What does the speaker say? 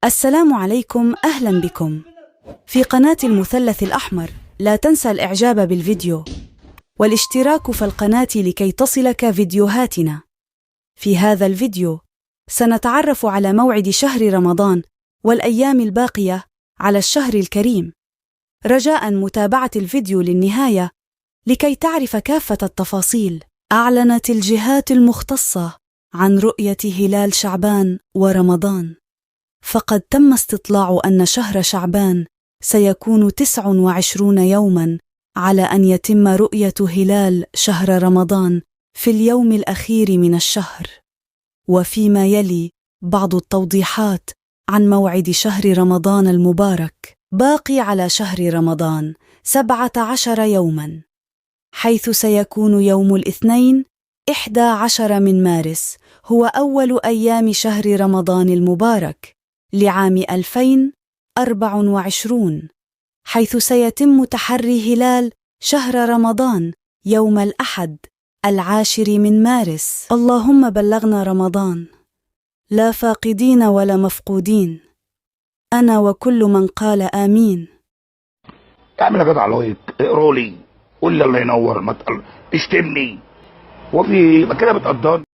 السلام عليكم، أهلا بكم في قناة المثلث الأحمر. لا تنسى الإعجاب بالفيديو والاشتراك في القناة لكي تصلك فيديوهاتنا. في هذا الفيديو سنتعرف على موعد شهر رمضان والأيام الباقية على الشهر الكريم، رجاء متابعة الفيديو للنهاية لكي تعرف كافة التفاصيل. أعلنت الجهات المختصة عن رؤية هلال شعبان ورمضان، فقد تم استطلاع أن شهر شعبان سيكون 29 يوماً على أن يتم رؤية هلال شهر رمضان في اليوم الأخير من الشهر. وفيما يلي بعض التوضيحات عن موعد شهر رمضان المبارك. باقي على شهر رمضان 17 يوماً، حيث سيكون يوم الاثنين 11 من مارس هو أول أيام شهر رمضان المبارك لعام 2024، حيث سيتم تحري هلال شهر رمضان يوم الأحد 10 من مارس. اللهم بلغنا رمضان، لا فاقدين ولا مفقودين، أنا وكل من قال آمين. اعمل يا جدع لايك، اقرا لي، قول لي الله ينور، ما اشتمني وفي كده بتقدرني.